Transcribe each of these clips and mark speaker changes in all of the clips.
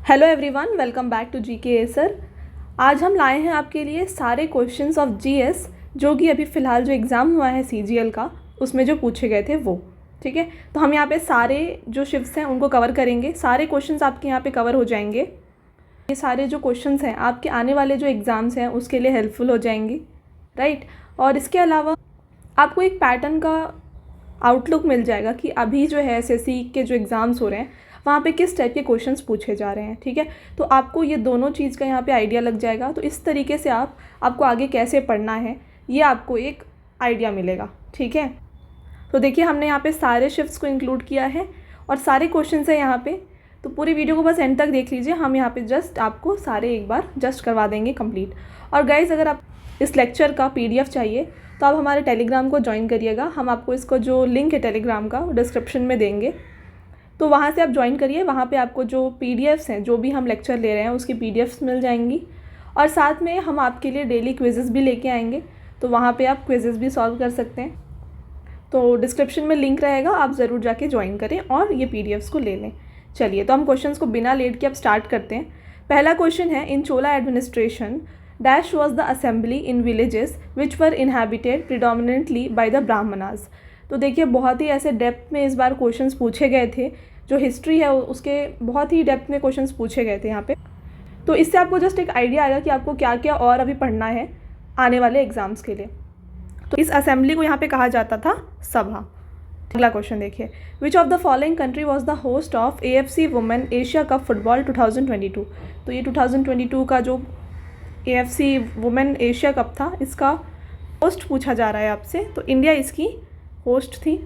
Speaker 1: Hello everyone, welcome back to GK sir. आज हम लाए हैं आपके लिए सारे क्वेश्चंस ऑफ जीएस जो कि अभी फ़िलहाल जो एग्ज़ाम हुआ है सीजीएल का उसमें जो पूछे गए थे वो। ठीक है, तो हम यहाँ पे सारे जो शिफ्ट्स हैं उनको कवर करेंगे। सारे क्वेश्चंस आपके यहाँ पे कवर हो जाएंगे। ये सारे जो क्वेश्चंस हैं आपके आने वाले जो एग्ज़ाम्स हैं उसके लिए हेल्पफुल हो जाएंगी, राइट। और इसके अलावा आपको एक पैटर्न का आउटलुक मिल जाएगा कि अभी जो है एसएससी के जो एग्ज़ाम्स हो रहे हैं वहाँ पे किस टाइप के क्वेश्चंस पूछे जा रहे हैं। ठीक है, तो आपको ये दोनों चीज़ का यहाँ पे आइडिया लग जाएगा। तो इस तरीके से आपको आगे कैसे पढ़ना है ये आपको एक आइडिया मिलेगा। ठीक है, तो देखिए हमने यहाँ पे सारे शिफ्ट्स को इंक्लूड किया है और सारे क्वेश्चंस हैं यहाँ पे। तो पूरी वीडियो को बस एंड तक देख लीजिए। हम यहाँ पे जस्ट आपको सारे एक बार जस्ट करवा देंगे कंप्लीट। और गाइज़, अगर आप इस लेक्चर का PDF चाहिए तो आप हमारे टेलीग्राम को ज्वाइन करिएगा। हम आपको इसको जो लिंक है टेलीग्राम का डिस्क्रिप्शन में देंगे, तो वहाँ से आप ज्वाइन करिए। वहाँ पे आपको जो PDFs हैं, जो भी हम लेक्चर ले रहे हैं उसकी PDFs मिल जाएंगी। और साथ में हम आपके लिए डेली क्विज़ेस भी लेके आएंगे, तो वहाँ पे आप क्विज़ेस भी सॉल्व कर सकते हैं। तो डिस्क्रिप्शन में लिंक रहेगा, आप ज़रूर जाके ज्वाइन करें और ये PDFs को ले लें। चलिए, तो हम क्वेश्चंस को बिना लेट के अब स्टार्ट करते हैं। पहला क्वेश्चन है, in Chola administration dash was the assembly in villages which were inhabited predominantly by the Brahmanas. तो देखिए बहुत ही ऐसे डेप्थ में इस बार क्वेश्चंस पूछे गए थे। जो हिस्ट्री है उसके बहुत ही डेप्थ में क्वेश्चंस पूछे गए थे यहाँ पे। तो इससे आपको जस्ट एक आइडिया आएगा कि आपको क्या क्या और अभी पढ़ना है आने वाले एग्जाम्स के लिए। तो इस असेंबली को यहाँ पे कहा जाता था सभा। अगला क्वेश्चन देखिए, which of the following country was the host of AFC women Asia cup football 2022। तो ये 2022 का जो AFC वुमेन एशिया कप था इसका होस्ट पूछा जा रहा है आपसे, तो इंडिया इसकी होस्ट थी।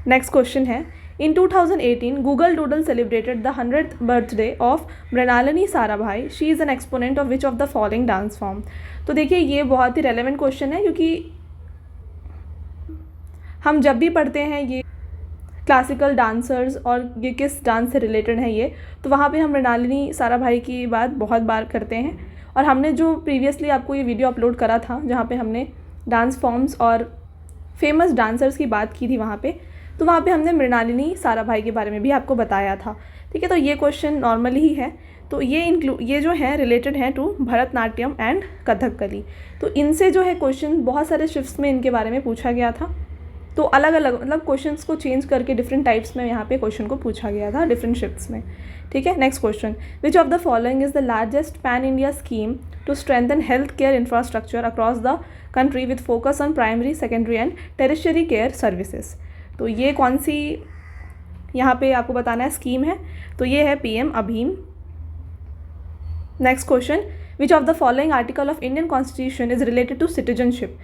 Speaker 1: नेक्स्ट क्वेश्चन है, इन 2018 Google doodle celebrated the 100th birthday of Mrinalini Sarabhai. She is an exponent of which of the following dance form. तो देखिए ये बहुत ही रेलेवेंट क्वेश्चन है, क्योंकि हम जब भी पढ़ते हैं ये क्लासिकल डांसर्स और ये किस डांस से रिलेटेड है ये, तो वहाँ पे हम मृणालिनी साराभाई की बात बहुत बार करते हैं। और हमने जो प्रीवियसली आपको ये वीडियो अपलोड करा था जहाँ पे हमने डांस फॉर्म्स और फेमस डांसर्स की बात की थी वहाँ पे, तो वहाँ पे हमने मृणालिनी साराभाई के बारे में भी आपको बताया था। ठीक है, तो ये क्वेश्चन नॉर्मली ही है। तो ये जो है रिलेटेड है टू भरतनाट्यम एंड कथकली। तो इनसे जो है क्वेश्चन बहुत सारे शिफ्ट्स में इनके बारे में पूछा गया था। तो अलग अलग मतलब क्वेश्चंस को चेंज करके डिफरेंट टाइप्स में यहाँ पे क्वेश्चन को पूछा गया था डिफरेंट शिफ्ट्स में। ठीक है, next question, which of the following is the largest pan India scheme to strengthen health care infrastructure across the country with focus on primary, secondary and tertiary care services. तो ये कौन सी यहाँ पे आपको बताना है स्कीम है, तो ये है PM अभीम। Next question, which of the following article of Indian constitution is related to citizenship.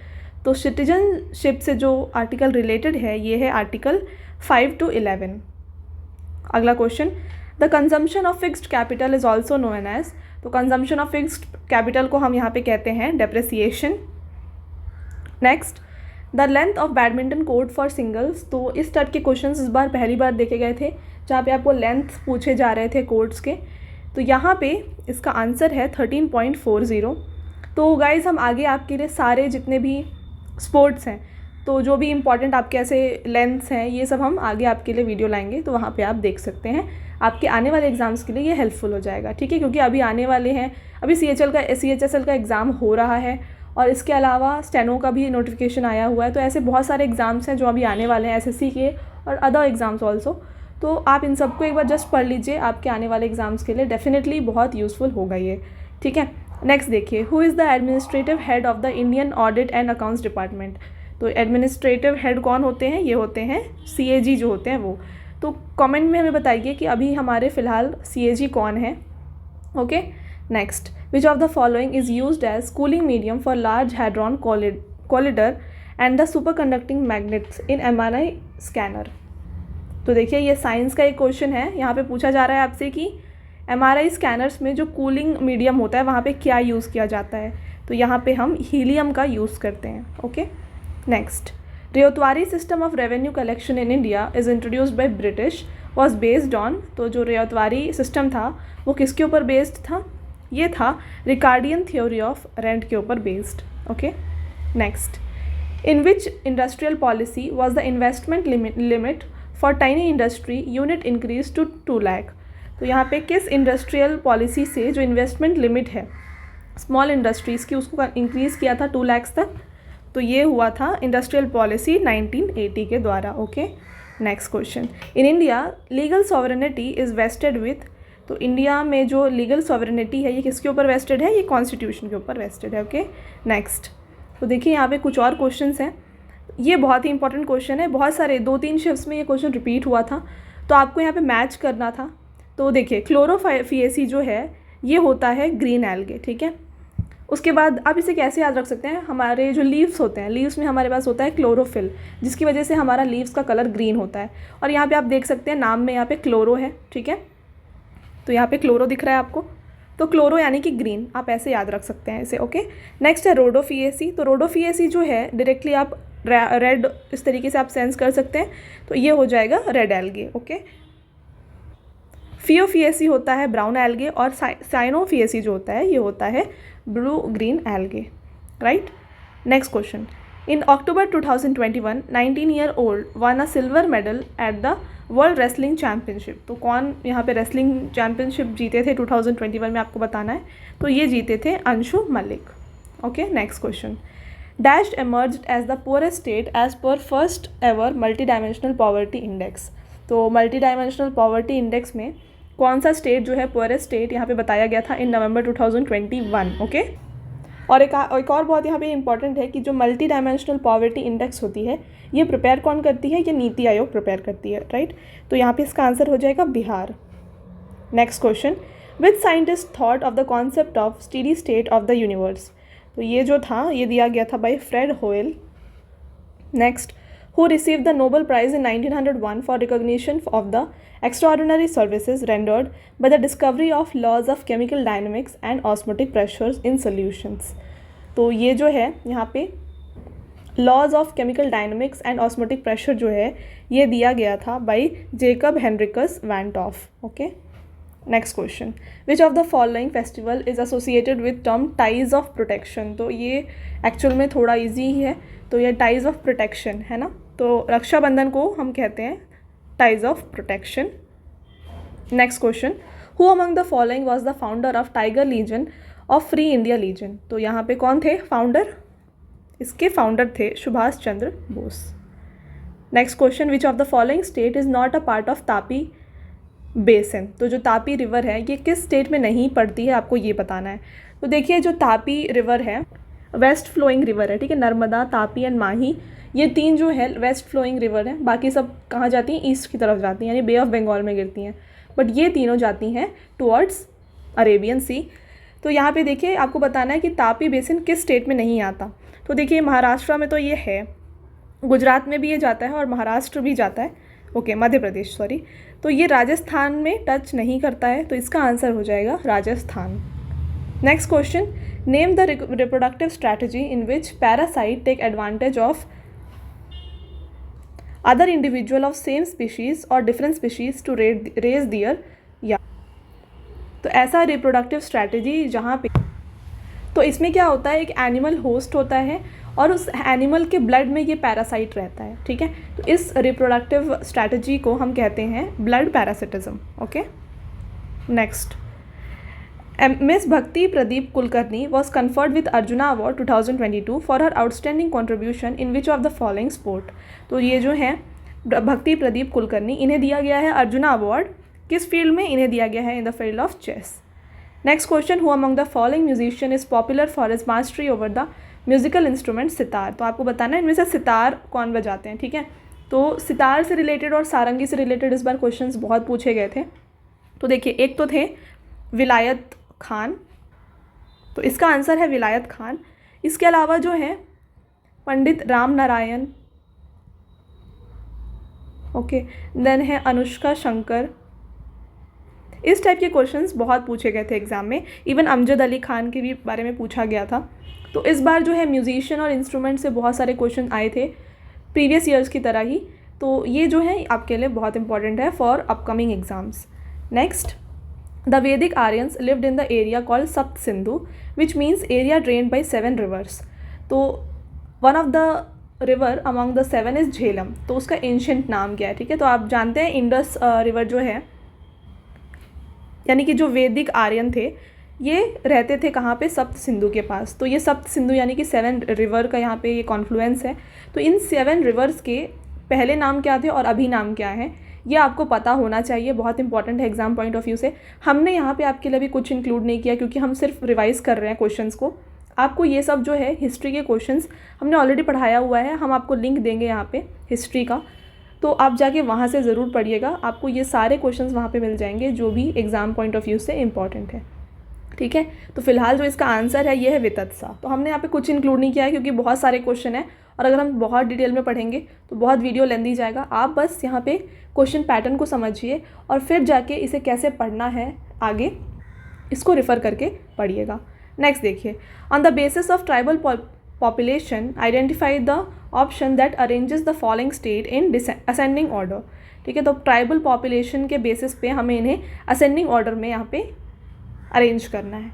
Speaker 1: तो सिटीजनशिप से जो आर्टिकल रिलेटेड है ये है आर्टिकल 5 to 11। अगला question, the consumption of fixed capital is also known as. तो कंजम्पशन ऑफ फिक्स्ड कैपिटल को हम यहाँ पे कहते हैं depreciation. Next, the length of badminton court for singles. तो इस टाइप के क्वेश्चंस इस बार पहली बार देखे गए थे जहाँ पे आपको लेंथ पूछे जा रहे थे कोर्ट्स के। तो यहाँ पे इसका आंसर है 13.40। तो गाइज़ हम आगे आपके लिए सारे जितने भी स्पोर्ट्स हैं, तो जो भी इम्पॉर्टेंट आपके ऐसे लेंथ्स हैं ये सब हम आगे आपके लिए वीडियो लाएंगे, तो वहाँ पे आप देख सकते हैं। आपके आने वाले एग्ज़ाम्स के लिए ये हेल्पफुल हो जाएगा। ठीक है, क्योंकि अभी आने वाले हैं, अभी CHSL का एग्ज़ाम हो रहा है और इसके अलावा स्टेनो का भी नोटिफिकेशन आया हुआ है। तो ऐसे बहुत सारे एग्ज़ाम्स हैं जो अभी आने वाले हैं SSC के और अदर एग्ज़ाम्स ऑल्सो। तो आप इन सबको एक बार जस्ट पढ़ लीजिए, आपके आने वाले एग्ज़ाम्स के लिए डेफिनेटली बहुत यूज़फुल होगा ये। ठीक है, नेक्स्ट देखिए, who is the administrative head of the Indian audit and accounts department. तो एडमिनिस्ट्रेटिव हेड कौन होते हैं, ये होते हैं CAG जो होते हैं वो। तो कमेंट में हमें बताइए कि अभी हमारे फ़िलहाल CAG कौन है। Okay, next, which of the following is used as cooling medium for large hadron collider and the super conducting magnets in MRI scanner. तो देखिए ये साइंस का एक क्वेश्चन है। यहाँ पे पूछा जा रहा है आपसे कि MRI स्कैनर्स में जो कूलिंग मीडियम होता है वहाँ पे क्या यूज़ किया जाता है। तो यहाँ पे हम हीलियम का यूज़ करते हैं। Okay, next, Ryotwari system of revenue collection in India is introduced by British was based on. तो जो रेयतवारी सिस्टम था वो किसके ऊपर बेस्ड था, ये था रिकार्डियन थ्योरी ऑफ रेंट के ऊपर based. Okay, next, in which industrial policy was the investment limit for tiny industry unit increase to 2 lakh. तो यहाँ पे किस इंडस्ट्रियल पॉलिसी से जो इन्वेस्टमेंट लिमिट है स्मॉल इंडस्ट्रीज़ की उसको इंक्रीज़ किया था 2 लाख तक, तो ये हुआ था इंडस्ट्रियल पॉलिसी 1980 के द्वारा। Okay, next question, in India legal sovereignty is vested with, तो इंडिया में जो लीगल सॉवरेनिटी है ये किसके ऊपर वेस्टेड है, ये कॉन्स्टिट्यूशन के ऊपर वेस्टेड है। ओके, नेक्स्ट, तो देखिए यहाँ पे कुछ और क्वेश्चंस हैं, ये बहुत ही इंपॉर्टेंट क्वेश्चन है, बहुत सारे 2-3 शिफ्ट्स में ये क्वेश्चन रिपीट हुआ था, तो आपको यहाँ पे मैच करना था। तो देखिए क्लोरोफिएसी जो है ये होता है ग्रीन एल्गे, ठीक है। उसके बाद आप इसे कैसे याद रख सकते हैं, हमारे जो लीव्स होते हैं, लीव्स में हमारे पास होता है क्लोरोफिल, जिसकी वजह से हमारा लीव्स का कलर ग्रीन होता है। और यहाँ पे आप देख सकते हैं नाम में यहाँ पे क्लोरो है, ठीक है, तो यहाँ पे क्लोरो दिख रहा है आपको, तो क्लोरो यानी कि ग्रीन, आप ऐसे याद रख सकते हैं इसे। ओके, नेक्स्ट है रोडोफिएसी, तो रोडोफिएसी जो है डायरेक्टली आप रेड इस तरीके से आप सेंस कर सकते हैं, तो ये हो जाएगा रेड एल्गे। ओके, फियोफिएसी होता है ब्राउन एल्गे, और साइनोफिएसी जो होता है ये होता है blue green algae, right. Next question, in October 2021 19-year-old one a silver medal at the world wrestling championship, तो कौन यहाँ पे रेसलिंग चैम्पियनशिप जीते थे 2021 में, आपको बताना है, तो ये जीते थे Anshu Malik. Okay, next question, dash emerged as the poorest state as per first ever multi dimensional poverty index, तो मल्टी डायमेंशनल पॉवर्टी इंडेक्स में कौन सा स्टेट जो है पुअरेस्ट स्टेट यहाँ पे बताया गया था इन नवंबर 2021। ओके, और एक और बहुत यहाँ पे इंपॉर्टेंट है कि जो मल्टी डायमेंशनल पॉवर्टी इंडेक्स होती है ये प्रिपेयर कौन करती है, ये नीति आयोग प्रिपेयर करती है, राइट। तो यहाँ पे इसका आंसर हो जाएगा Bihar. Next question, which scientist thought of the concept of steady state of the universe, तो ये जो था ये दिया गया था बाय फ्रेड होयल। Next, who received the Nobel Prize in 1901 for recognition of the extraordinary services rendered by the discovery of laws of chemical dynamics and osmotic pressures in solutions, तो ये जो है यहाँ पे laws of chemical dynamics and osmotic pressure जो है ये दिया गया था by Jacob Henricus van 't Hoff। Okay, next question, which of the following festival is associated with term ties of protection, तो ये एक्चुअल में थोड़ा इजी ही है, तो ये टाइज ऑफ प्रोटेक्शन है ना, तो रक्षाबंधन को हम कहते हैं ties of protection. Next question, who among the following was the founder of tiger legion of free India legion, तो यहाँ पे कौन थे फाउंडर, इसके फाउंडर थे Subhash Chandra Bose. Next question, which of the following state is not a part of Tapi basin, तो जो Tapi river है ये किस स्टेट में नहीं पड़ती है, आपको ये बताना है। तो देखिए जो तापी रिवर है वेस्ट फ्लोइंग रिवर है, ठीक है, नर्मदा, तापी एंड माही, ये 3 जो है वेस्ट फ्लोइंग रिवर हैं, बाकी सब कहाँ जाती हैं, ईस्ट की तरफ जाती हैं, यानी बे ऑफ बंगाल में गिरती हैं, बट ये तीनों जाती हैं टुवर्ड्स अरेबियन सी। तो यहाँ पे देखिए आपको बताना है कि तापी बेसिन किस स्टेट में नहीं आता, तो देखिए महाराष्ट्र में तो ये है, गुजरात में भी ये जाता है और महाराष्ट्र भी जाता है, ओके मध्य प्रदेश सॉरी, तो ये राजस्थान में टच नहीं करता है, तो इसका आंसर हो जाएगा Rajasthan. Next question, name the reproductive strategy in which parasite take advantage of other individual of same species और different species to raise their या, तो ऐसा रिप्रोडक्टिव स्ट्रैटेजी जहाँ पे, तो इसमें क्या होता है, एक एनिमल होस्ट होता है और उस एनिमल के ब्लड में ये पैरासाइट रहता है, ठीक है, तो इस रिप्रोडक्टिव स्ट्रैटेजी को हम कहते हैं blood parasitism. Okay, next, miss Bhakti Pradeep Kulkarni was conferred with Arjuna award 2022 for her outstanding contribution in which of the following sport, तो ये जो है भक्ति प्रदीप कुलकर्णी, इन्हें दिया गया है अर्जुना अवार्ड, किस फील्ड में, इन्हें दिया गया है in the field of chess. Next question, who among the following musician is popular for his mastery over the musical instrument sitar, तो आपको बताना है इनमें से सितार कौन बजाते हैं, ठीक है, तो सितार से रिलेटेड और सारंगी से रिलेटेड इस बार क्वेश्चंस बहुत पूछे गए थे। तो देखिए एक तो थे विलायत खान, तो इसका आंसर है विलायत खान। इसके अलावा जो है पंडित राम नारायण, ओके, देन है अनुष्का शंकर। इस टाइप के क्वेश्चंस बहुत पूछे गए थे एग्ज़ाम में, इवन अमजद अली खान के भी बारे में पूछा गया था। तो इस बार जो है म्यूजिशियन और इंस्ट्रूमेंट से बहुत सारे क्वेश्चन आए थे प्रीवियस ईयर्स की तरह ही, तो ये जो है आपके लिए बहुत इंपॉर्टेंट है for upcoming exams. Next, the Vedic Aryans lived in the area called Sapta Sindhu which means area drained by 7 rivers, तो one of the river among the 7 is Jhelum, तो उसका एंशियंट नाम क्या है, ठीक है, तो आप जानते हैं इंडस रिवर जो है यानी कि जो वैदिक आर्यन थे ये रहते थे कहाँ पे, सप्त सिंधु के पास। तो ये सप्त सिंधु यानी कि 7 रिवर का यहाँ पे ये कॉन्फ्लुएंस है। तो इन 7 रिवर्स के पहले नाम क्या थे और अभी नाम क्या है, ये आपको पता होना चाहिए, बहुत इंपॉर्टेंट है एग्जाम पॉइंट ऑफ व्यू से। हमने यहाँ पे आपके लिए भी कुछ इंक्लूड नहीं किया क्योंकि हम सिर्फ रिवाइज कर रहे हैं क्वेश्चंस को। आपको ये सब जो है हिस्ट्री के क्वेश्चंस हमने ऑलरेडी पढ़ाया हुआ है, हम आपको लिंक देंगे यहाँ पे हिस्ट्री का, तो आप जाके वहाँ से ज़रूर पढ़िएगा, आपको ये सारे क्वेश्चंस वहाँ पे मिल जाएंगे जो भी एग्ज़ाम पॉइंट ऑफ व्यू से इंपॉर्टेंट है। ठीक है, तो फिलहाल जो इसका आंसर है ये है वितत्सा। तो हमने यहाँ पे कुछ इंक्लूड नहीं किया है क्योंकि बहुत सारे क्वेश्चन हैं और अगर हम बहुत डिटेल में पढ़ेंगे तो बहुत वीडियो लेंदी जाएगा। आप बस यहाँ पे क्वेश्चन पैटर्न को समझिए और फिर जाके इसे कैसे पढ़ना है आगे इसको रेफ़र करके पढ़िएगा। नेक्स्ट देखिए, on the basis of tribal population identify the option that arranges the following state in ascending order. ठीक है, तो ट्राइबल पॉपुलेशन के बेसिस पे हमें इन्हें असेंडिंग ऑर्डर में यहाँ पे अरेंज करना है।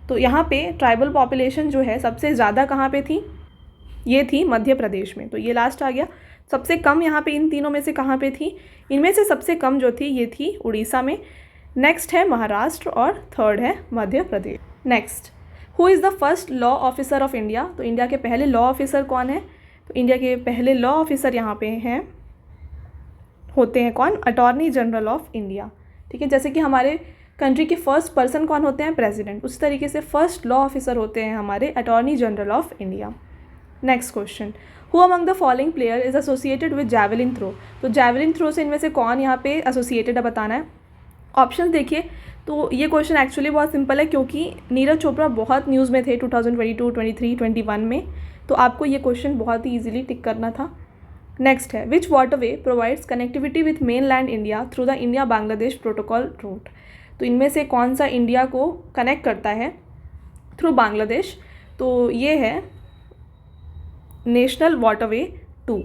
Speaker 1: तो यहाँ पे ट्राइबल पॉपुलेशन जो है सबसे ज़्यादा कहाँ पे थी, ये थी मध्य प्रदेश में, तो ये लास्ट आ गया। सबसे कम यहाँ पे इन तीनों में से कहाँ पे थी, इनमें से सबसे कम जो थी ये थी उड़ीसा में, नेक्स्ट है महाराष्ट्र और थर्ड है Madhya Pradesh. Next, who is the first law officer of India. तो इंडिया के पहले लॉ ऑफिसर कौन है, तो इंडिया के पहले लॉ ऑफिसर यहाँ पे हैं, होते हैं कौन, अटॉर्नी जनरल ऑफ इंडिया। ठीक है, जैसे कि हमारे कंट्री के फर्स्ट पर्सन कौन होते हैं, प्रेसिडेंट, उस तरीके से फर्स्ट लॉ ऑफिसर होते हैं हमारे attorney general of India. Next question, who among the following player is associated with javelin throw. तो जैवलिन थ्रो से इनमें से कौन यहाँ पे एसोसिएटेड है बताना है। ऑप्शन देखिए, तो ये क्वेश्चन एक्चुअली बहुत सिंपल है क्योंकि नीरज चोपड़ा बहुत न्यूज़ में थे 2022, 23, 21 में, तो आपको ये क्वेश्चन बहुत ही ईजिली टिक करना था। नेक्स्ट है, which waterway provides connectivity with mainland India through the India Bangladesh protocol route. तो इनमें से कौन सा इंडिया को कनेक्ट करता है थ्रू बांग्लादेश, तो ये है नेशनल वाटरवे 2।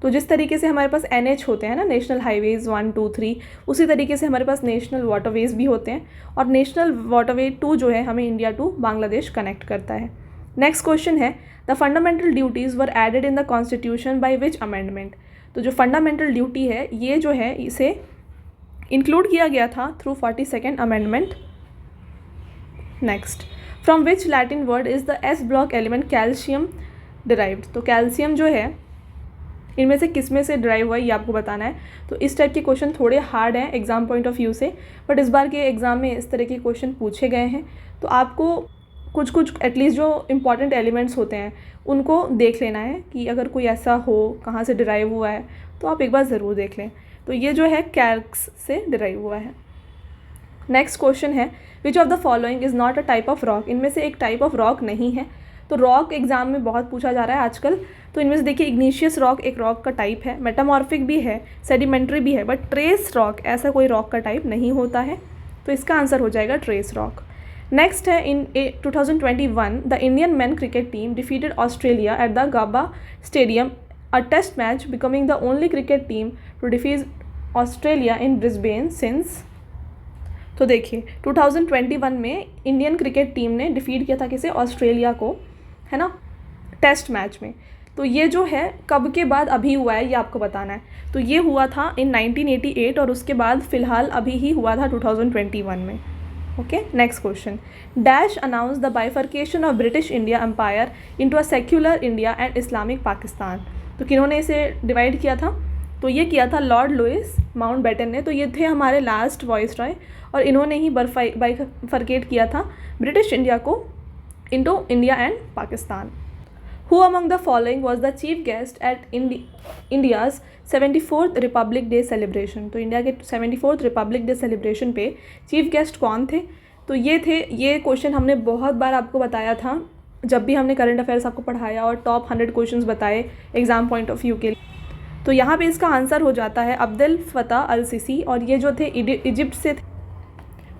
Speaker 1: तो जिस तरीके से हमारे पास NH होते हैं ना, नेशनल हाईवेज़ 1, 2, 3, उसी तरीके से हमारे पास नेशनल वाटरवेज़ भी होते हैं और नेशनल वाटरवे 2 जो है हमें इंडिया टू बांग्लादेश कनेक्ट करता है। नेक्स्ट क्वेश्चन है, the fundamental duties were added in the constitution by which amendment. तो जो फंडामेंटल ड्यूटी है ये जो है इसे इंक्लूड किया गया था through 42nd amendment. Next, from which Latin word is the S block element calcium derived. तो कैल्शियम जो है इनमें से किस में से डिराइव हुआ है ये आपको बताना है। तो इस टाइप के क्वेश्चन थोड़े हार्ड हैं एग्जाम पॉइंट ऑफ व्यू से, बट इस बार के एग्ज़ाम में इस तरह के क्वेश्चन पूछे गए हैं, तो आपको कुछ कुछ एटलीस्ट जो इंपॉर्टेंट एलिमेंट्स होते हैं उनको देख लेना है कि अगर कोई ऐसा हो कहाँ से डिराइव हुआ है तो आप एक बार ज़रूर देख लें। तो ये जो है कैल्क्स से डिराइव हुआ है। नेक्स्ट क्वेश्चन है, which of the following is not a type of rock. इनमें से एक टाइप ऑफ रॉक नहीं है। तो रॉक एग्जाम में बहुत पूछा जा रहा है आजकल, तो इनमें से देखिए इग्नीशियस रॉक एक रॉक का टाइप है, मेटामॉर्फिक भी है, सेडिमेंट्री भी है, बट ट्रेस रॉक ऐसा कोई रॉक का टाइप नहीं होता है, तो इसका आंसर हो जाएगा ट्रेस रॉक। नेक्स्ट है, in 2021 the Indian men cricket team defeated Australia at the Gabba stadium a test match, becoming the only cricket team to defeat Australia in Brisbane since. तो देखिए 2021 में इंडियन क्रिकेट टीम ने defeat किया था किसे, Australia को, है ना, टेस्ट मैच में। तो ये जो है कब के बाद अभी हुआ है ये आपको बताना है। तो ये हुआ था इन 1988 और उसके बाद फ़िलहाल अभी ही हुआ था 2021 में। Okay, next question, dash announce the bifurcation of British India empire into a secular India and Islamic Pakistan. तो किन्होंने इसे डिवाइड किया था, तो ये किया था लॉर्ड लुइस माउंटबेटन ने। तो ये थे हमारे लास्ट वॉइसरॉय और इन्होंने ही बाइफर्केट किया था ब्रिटिश इंडिया को into India and Pakistan. Who among the following was the chief guest at India's 74th Republic day celebration. तो इंडिया के 74th रिपब्लिक डे सेलिब्रेशन पे चीफ गेस्ट कौन थे, तो ये थे, ये क्वेश्चन हमने बहुत बार आपको बताया था जब भी हमने करंट अफेयर्स आपको पढ़ाया और टॉप 100 क्वेश्चंस बताए एग्जाम पॉइंट ऑफ व्यू के लिए। तो यहाँ पे इसका आंसर हो जाता है अब्देल फतह अल सीसी, और ये जो थे इजिप्ट से थे।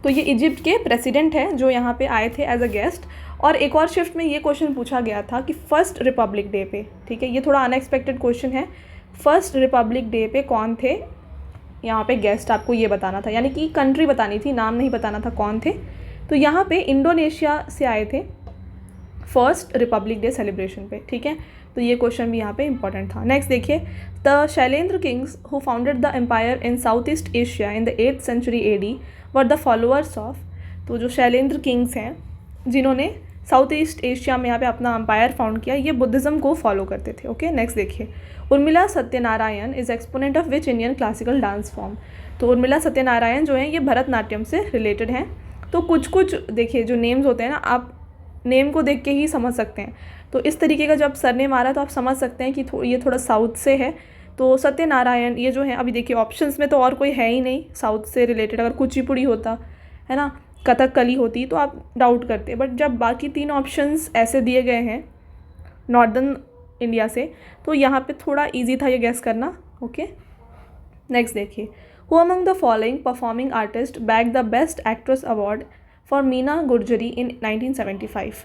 Speaker 1: तो ये इजिप्ट के प्रेसिडेंट हैं जो यहाँ पे आए थे एज अ गेस्ट। और एक और शिफ्ट में ये क्वेश्चन पूछा गया था कि फर्स्ट रिपब्लिक डे पे, ठीक है, ये थोड़ा अनएक्सपेक्टेड क्वेश्चन है, फर्स्ट रिपब्लिक डे पे कौन थे यहाँ पे गेस्ट, आपको ये बताना था, यानी कि कंट्री बतानी थी, नाम नहीं बताना था कौन थे। तो यहाँ पे इंडोनेशिया से आए थे फर्स्ट रिपब्लिक डे सेलिब्रेशन पे, ठीक है। तो ये क्वेश्चन भी यहाँ पे इंपॉर्टेंट था। नेक्स्ट देखिए, the Shailendra kings who founded the empire in South East Asia in the 8th century AD were the followers of. तो जो शैलेंद्र किंग्स हैं जिन्होंने साउथ ईस्ट एशिया में यहाँ पे अपना एम्पायर फाउंड किया, ये बुद्धिज़्म को फॉलो करते थे। ओके, नेक्स्ट देखिए, Urmila Satyanarayan is exponent of which Indian classical dance form. तो उर्मिला सत्यनारायण जो हैं ये भरतनाट्यम से रिलेटेड हैं। तो कुछ देखिए जो नेम्स होते हैं ना, आप नेम को देख के ही समझ सकते हैं। तो इस तरीके का जब सरनेम आ रहा है तो आप समझ सकते हैं कि ये थोड़ा साउथ से है। तो सत्यनारायण ये जो है, अभी देखिए ऑप्शंस में तो और कोई है ही नहीं साउथ से रिलेटेड। अगर कुचिपुड़ी होता है ना, कथकली होती, तो आप डाउट करते, बट जब बाकी 3 ऑप्शंस ऐसे दिए गए हैं नॉर्दर्न इंडिया से, तो यहाँ पे थोड़ा इजी था ये गैस करना। ओके, नेक्स्ट देखिए, who among the following performing artist bag the best actress award for Meena Gurjari in 1975।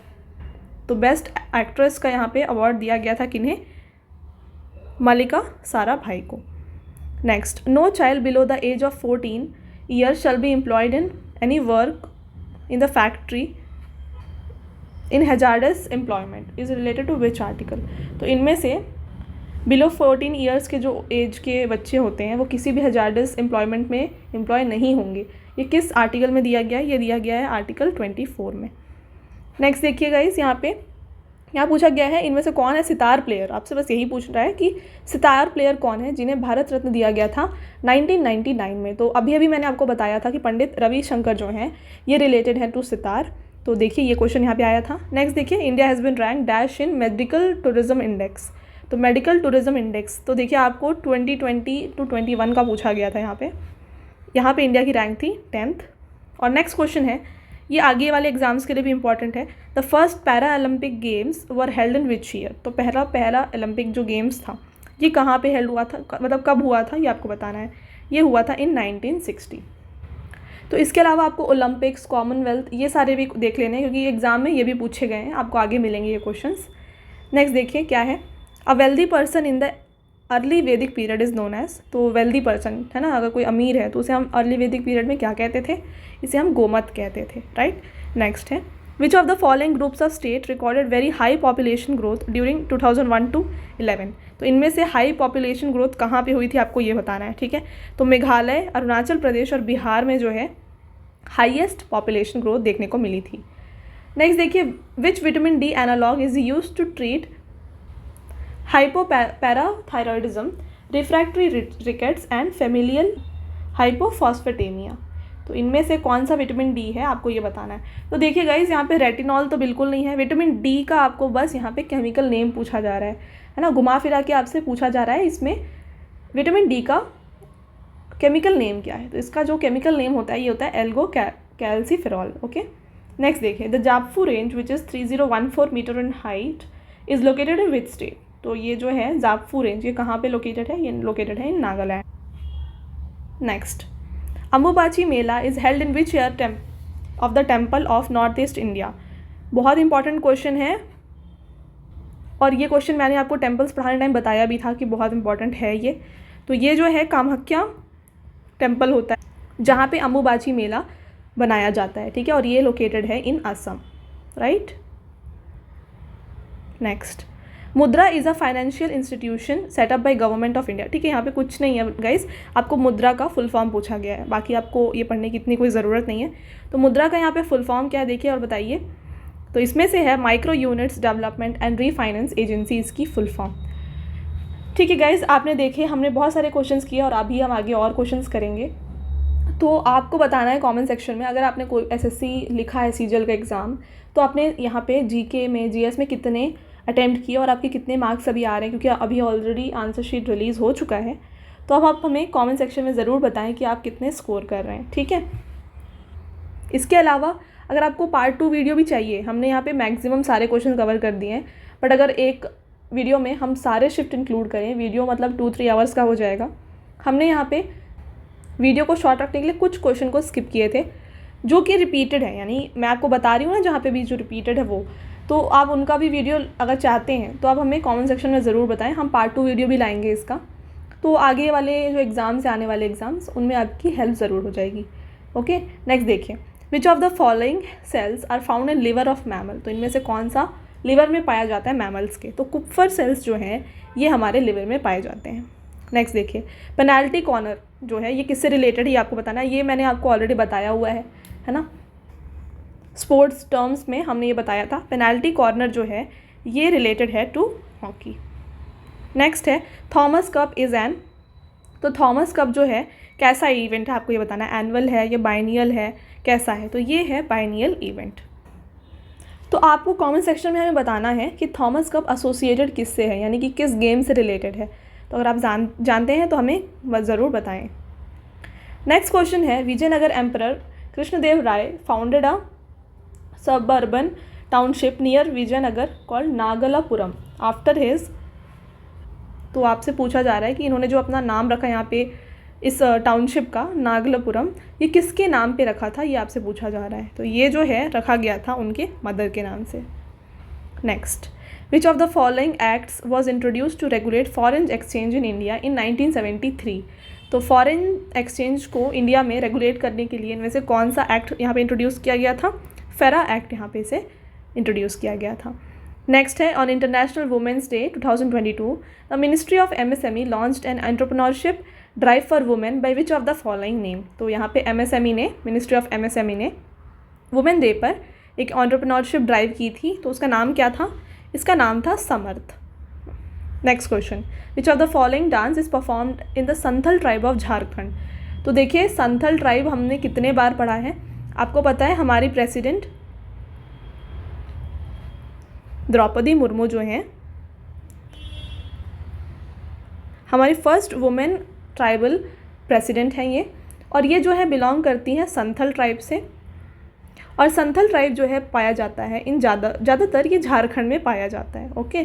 Speaker 1: तो बेस्ट एक्ट्रेस का यहाँ पे अवार्ड दिया गया था किन्हें? मल्लिका साराभाई को। Next, no child below the age of 14 years shall be employed in any work in the factory in hazardous employment is related to which article. तो इनमें से बिलो 14 ईयर्स के जो एज के बच्चे होते हैं वो किसी भी हैजार्डस एम्प्लॉयमेंट में एम्प्लॉय नहीं होंगे। ये किस आर्टिकल में दिया गया है? ये दिया गया है आर्टिकल 24 में। नेक्स्ट देखिएगा, इस यहाँ पूछा गया है इनमें से कौन है सितार प्लेयर। आपसे बस यही पूछ रहा है कि सितार प्लेयर कौन है जिन्हें भारत रत्न दिया गया था 1999 में। तो अभी मैंने आपको बताया था कि पंडित रविशंकर जो हैं ये रिलेटेड है टू सितार। तो देखिए ये क्वेश्चन यहाँ पे आया था। नेक्स्ट देखिए, India has been rank dash in medical tourism index. तो मेडिकल टूरिज्म इंडेक्स, तो देखिए आपको 2020 to 21 का पूछा गया था। यहाँ पे इंडिया की रैंक थी 10th। और नेक्स्ट क्वेश्चन है, ये आगे वाले एग्जाम्स के लिए भी इंपॉर्टेंट है। The first para Olympic games were held in which year. तो पहला ओलंपिक जो गेम्स था ये कहाँ पे हेल्ड हुआ था, मतलब कब हुआ था ये आपको बताना है। ये हुआ था इन 1960। तो इसके अलावा आपको ओलंपिक्स, कॉमनवेल्थ ये सारे भी देख लेने हैं क्योंकि एग्जाम में ये भी पूछे गए हैं, आपको आगे मिलेंगे ये क्वेश्चंस। नेक्स्ट देखिए क्या है, a wealthy person in the early वैदिक पीरियड इज़ नोन एज। तो वेल्दी पर्सन है ना, अगर कोई अमीर है तो उसे हम अर्ली वैदिक पीरियड में क्या कहते थे? इसे हम गोमत कहते थे, राइट। नेक्स्ट है, which of the following groups of state recorded very high population growth during 2001 to 11। तो इनमें से हाई पॉपुलेशन ग्रोथ कहाँ पे हुई थी आपको ये बताना है, ठीक है। तो मेघालय, अरुणाचल प्रदेश और बिहार में जो है हाईएस्ट पॉपुलेशन ग्रोथ देखने को मिली थी। नेक्स्ट देखिए, which vitamin D analogue is use to treat hypoparathyroidism, refractory rickets and familial hypophosphatemia. तो इनमें से कौन सा विटामिन डी है आपको ये बताना है। तो देखिए गाइज, यहाँ पे रेटिनॉल तो बिल्कुल नहीं है। विटामिन डी का आपको बस यहाँ पे केमिकल नेम पूछा जा रहा है ना, घुमा फिरा के आपसे पूछा जा रहा है इसमें विटामिन डी का केमिकल नेम क्या है। तो इसका जो केमिकल नेम होता है ये होता है एल्गो कैल्सीफेरॉल। ओके, नेक्स्ट देखिए, the Japfu range which is 3014 metre in height is located in which state. तो ये जो है जापफू रेंज ये कहाँ पे लोकेटेड है? ये लोकेटेड है in Nagaland. Next, Ambubachi Mela is held in which year of the temple of north east India. बहुत इंपॉर्टेंट क्वेश्चन है और ये क्वेश्चन मैंने आपको टेम्पल्स पढ़ाने टाइम बताया भी था कि बहुत इंपॉर्टेंट है ये। तो ये जो है कामाख्या टेम्पल होता है जहाँ पे अंबुबाची मेला बनाया जाता है, ठीक है, और ये लोकेटेड है इन असम, राइट। नेक्स्ट, मुद्रा is a financial institution setup by government of India. ठीक है, यहाँ पे कुछ नहीं है गाइस, आपको मुद्रा का फुल फॉर्म पूछा गया है, बाकी आपको ये पढ़ने की इतनी कोई ज़रूरत नहीं है। तो मुद्रा का यहाँ पे फुल फॉर्म क्या है देखिए और बताइए। तो इसमें से है micro units development and refinance agency, इसकी फुल फॉर्म। ठीक है गाइस, आपने देखे हमने बहुत सारे क्वेश्चंस किए और अभी हम आगे और क्वेश्चंस करेंगे। तो आपको बताना है कमेंट सेक्शन में, अगर आपने कोई एसएससी लिखा है सीजीएल का एग्ज़ाम, तो आपने यहाँ पे जीके में, जीएस में कितने अटैम्प्ट किए और आपके कितने मार्क्स अभी आ रहे हैं, क्योंकि अभी ऑलरेडी आंसर शीट रिलीज़ हो चुका है। तो अब आप हमें कमेंट सेक्शन में ज़रूर बताएं कि आप कितने स्कोर कर रहे हैं, ठीक है। इसके अलावा अगर आपको पार्ट 2 वीडियो भी चाहिए, हमने यहाँ पे मैक्सिमम सारे क्वेश्चन कवर कर दिए हैं, बट अगर एक वीडियो में हम सारे शिफ्ट इंक्लूड करें, वीडियो मतलब 2-3 आवर्स का हो जाएगा। हमने यहाँ पे वीडियो को शॉर्ट रखने के लिए कुछ क्वेश्चन को स्किप किए थे जो कि रिपीटेड है, यानी मैं आपको बता रही हूँ ना जहाँ पे भी जो रिपीटेड है वो, तो आप उनका भी वीडियो अगर चाहते हैं तो आप हमें कमेंट सेक्शन में ज़रूर बताएं, हम पार्ट 2 वीडियो भी लाएंगे इसका। तो आगे वाले जो एग्ज़ाम्स आने वाले एग्ज़ाम्स उनमें आपकी हेल्प ज़रूर हो जाएगी। ओके, नेक्स्ट देखिए, which of the following cells are found in liver of mammal. तो इनमें से कौन सा लिवर में पाया जाता है मैमल्स के। तो कुप्फर सेल्स जो हैं ये हमारे लिवर में पाए जाते हैं। नेक्स्ट देखिए, पेनाल्टी कॉर्नर जो है ये किससे रिलेटेड है ये आपको बताना है। ये मैंने आपको ऑलरेडी बताया हुआ है ना, स्पोर्ट्स टर्म्स में हमने ये बताया था। पेनाल्टी कॉर्नर जो है ये रिलेटेड है टू हॉकी। नेक्स्ट है थॉमस कप इज़ एन, तो थॉमस कप जो है कैसा इवेंट है आपको ये बताना है, एनुअल है या बाइनियल है, कैसा है। तो ये है बाइनियल इवेंट। तो आपको कमेंट सेक्शन में हमें बताना है कि थॉमस कप एसोसिएटेड किससे है, यानी कि किस गेम से रिलेटेड है। तो अगर आप जानते हैं तो हमें ज़रूर बताएं। नेक्स्ट क्वेश्चन है, Vijayanagar emperor Krishnadeva Raya founded a suburban township near Vijayanagar called Nagalapuram after his. तो आपसे पूछा जा रहा है कि इन्होंने जो अपना नाम रखा यहाँ पे इस टाउनशिप का नागलापुरम, ये किसके नाम पे रखा था ये आपसे पूछा जा रहा है। तो ये जो है रखा गया था उनके मदर के नाम से। Next, which of the following acts was introduce to regulate foreign exchange in India in 1973। तो फॉरेन एक्सचेंज को इंडिया में रेगुलेट करने के लिए इनमें से कौन सा एक्ट यहाँ पे इंट्रोड्यूस किया गया था, फेरा एक्ट यहाँ पे से इंट्रोड्यूस किया गया था। नेक्स्ट है, on international women's day 2022 the ministry of MSME launched N entrepreneurship drive for women by which of the following name. तो यहाँ पे MSME ने, मिनिस्ट्री ऑफ MSME ने वुमेन डे पर एक एंटरप्रेन्योरशिप ड्राइव की थी। तो उसका नाम क्या था, इसका नाम था Samarth. Next question, which of the following dance is performed in the Santhal tribe of Jharkhand. तो देखिए संथल ट्राइब हमने कितने बार पढ़ा है, आपको पता है हमारी प्रेसिडेंट द्रौपदी मुर्मू जो हैं हमारी फर्स्ट वुमेन ट्राइबल प्रेसिडेंट हैं ये, और ये जो है बिलोंग करती हैं संथल ट्राइब से। और संथल ट्राइब जो है पाया जाता है इन ज़्यादातर ये झारखंड में पाया जाता है। ओके,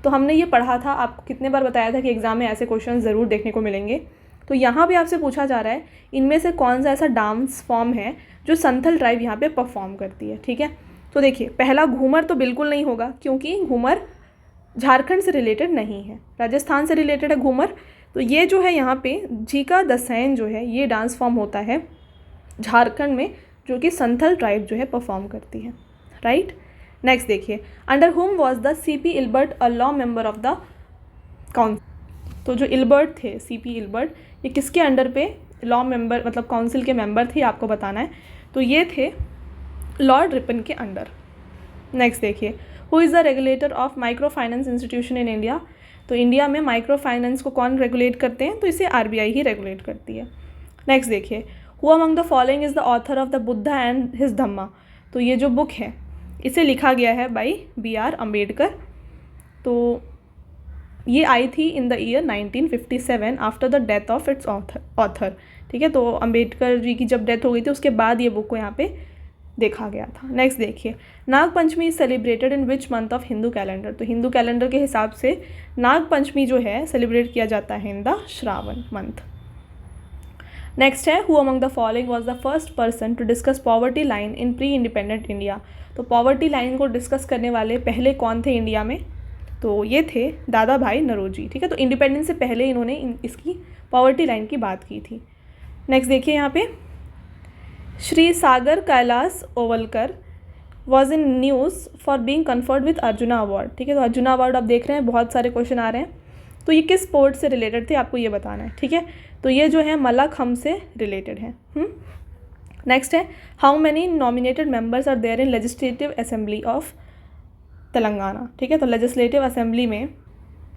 Speaker 1: तो हमने ये पढ़ा था, आपको कितने बार बताया था कि एग्ज़ाम में ऐसे क्वेश्चन ज़रूर देखने को मिलेंगे। तो यहाँ भी आपसे पूछा जा रहा है इनमें से कौन सा ऐसा डांस फॉर्म है जो संथल ट्राइब यहाँ पे परफॉर्म करती है। ठीक है, तो देखिए पहला घूमर तो बिल्कुल नहीं होगा क्योंकि घूमर झारखंड से रिलेटेड नहीं है, राजस्थान से रिलेटेड है घूमर। तो ये जो है यहाँ पे झीका दसैन जो है ये डांस फॉर्म होता है झारखंड में, जो कि संथल ट्राइब जो है परफॉर्म करती है। राइट, नेक्स्ट देखिए, अंडर हुम was the CP Ilbert a law member of the council. तो जो इल्बर्ट थे, CP इल्बर्ट, ये किसके अंडर पे लॉ मेंबर मतलब काउंसिल के मेंबर थे आपको बताना है। तो ये थे लॉर्ड रिपन के अंडर। नेक्स्ट देखिए, who is the regulator of micro finance institution in India. तो इंडिया में माइक्रो फाइनेंस को कौन रेगुलेट करते हैं, तो इसे RBI ही रेगुलेट करती है। नेक्स्ट देखिए, who among the following is the author of the Buddha and his Dhamma. तो ये जो बुक है इसे लिखा गया है बाई BR अम्बेडकर। तो ये आई थी in the year 1957 after the death of its author. ठीक है, तो अम्बेडकर जी की जब डेथ हो गई थी उसके बाद ये बुक को यहाँ पे देखा गया था। नेक्स्ट देखिए, Nag Panchami is celebrated in which month of Hindu calendar. तो हिंदू कैलेंडर के हिसाब से नाग पंचमी जो है सेलिब्रेट किया जाता है in the Shravan month. Next है, who among the following was the first person to discuss poverty line in pre independent India. तो पॉवर्टी लाइन को डिस्कस करने वाले पहले कौन थे इंडिया में, तो ये थे दादा भाई नौरोजी। ठीक है, तो इंडिपेंडेंस से पहले इन्होंने इसकी पॉवर्टी लाइन की बात की थी। नेक्स्ट देखिए, यहाँ पे Shri Sagar Kailash Ovalkar was in news for being conferred with Arjuna award. ठीक है, तो अर्जुना अवार्ड आप देख रहे हैं बहुत सारे क्वेश्चन आ रहे हैं। तो ये किस स्पोर्ट से रिलेटेड थे आपको ये बताना है। ठीक है, तो ये जो है मल्लाखम्ब से रिलेटेड है। नेक्स्ट है, how many nominated members are there in legislative assembly of Telangana. ठीक है, तो लेजिस्लेटिव असेंबली में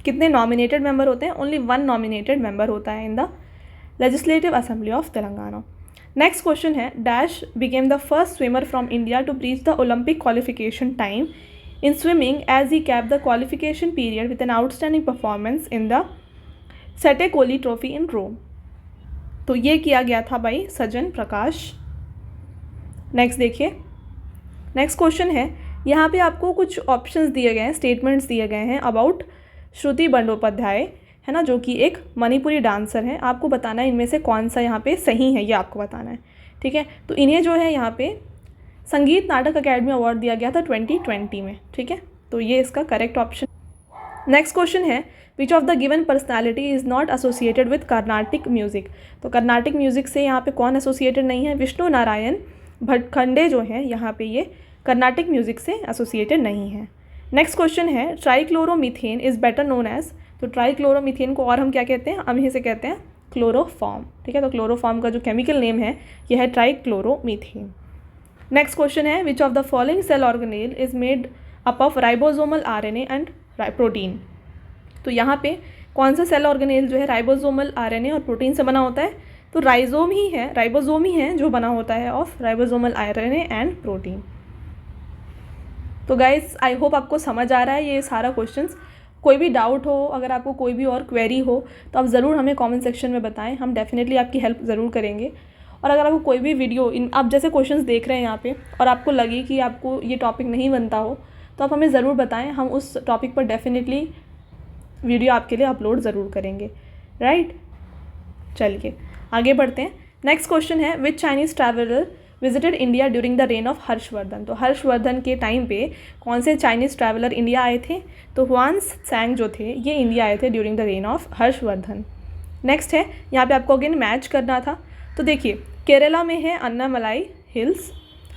Speaker 1: कितने नॉमिनेटेड मेंबर होते हैं, ओनली 1 नॉमिनेटेड मेंबर होता है in the legislative assembly of Telangana. Next question है, dash became the first swimmer from India to breach the Olympic qualification time in swimming as he cap the qualification period with an outstanding performance in the Sette Colli trophy in Rome. तो ये किया गया था by Sajan Prakash. Next देखिए, next question है, यहाँ पे आपको कुछ ऑप्शंस दिए गए हैं, स्टेटमेंट्स दिए गए हैं अबाउट श्रुति बंदोपाध्याय, है ना, जो कि एक मणिपुरी डांसर है। आपको बताना है इनमें से कौन सा यहाँ पे सही है, ये आपको बताना है। ठीक है, तो इन्हें जो है यहाँ पे संगीत नाटक अकेडमी अवार्ड दिया गया था 2020 में। ठीक है, तो ये इसका करेक्ट ऑप्शन। नेक्स्ट क्वेश्चन है, which of the given personality is not associated with Carnatic music. तो कर्नाटिक म्यूज़िक से यहाँ पे कौन एसोसिएटेड नहीं है, विष्णु नारायण भटखंडे जो हैं यहाँ पे ये कर्नाटिक म्यूज़िक से एसोसिएटेड नहीं है। नेक्स्ट क्वेश्चन है ट्राइक्लोरोमीथेन इज़ बेटर नोन एज, तो ट्राइक्लोरोमीथेन को और हम क्या कहते हैं, हम इसे कहते हैं क्लोरोफॉर्म, ठीक है। तो क्लोरोफॉर्म का जो केमिकल नेम है यह है ट्राइक्लोरोमीथेन। नेक्स्ट क्वेश्चन है which of the following cell organelle is made up of ribosomal RNA and protein. तो यहाँ पे कौन सा सेल ऑर्गेनेल जो है राइबोसोमल आरएनए और प्रोटीन से बना होता है, तो राइबोसोम ही है जो बना होता है of ribosomal RNA and protein. तो गाइस आई होप आपको समझ आ रहा है ये सारा क्वेश्चंस। कोई भी डाउट हो, अगर आपको कोई भी और क्वेरी हो तो आप ज़रूर हमें कमेंट सेक्शन में बताएं, हम डेफिनेटली आपकी हेल्प ज़रूर करेंगे। और अगर आपको कोई भी वीडियो आप जैसे क्वेश्चंस देख रहे हैं यहाँ पे और आपको लगे कि आपको ये टॉपिक नहीं बनता हो तो आप हमें ज़रूर बताएं, हम उस टॉपिक पर डेफिनेटली वीडियो आपके लिए अपलोड ज़रूर करेंगे, राइट। चलिए आगे बढ़ते हैं। नेक्स्ट क्वेश्चन है which Chinese traveller visited India during the reign of Harshavardhana. तो हर्षवर्धन के टाइम पे कौन से चाइनीज़ ट्रैवलर इंडिया आए थे, तो ह्वान-त्सांग जो थे ये इंडिया आए थे during the reign of Harshvardhan. Next है यहाँ पे आपको अगेन मैच करना था। तो देखिए केरला में है अन्नामलाई हिल्स,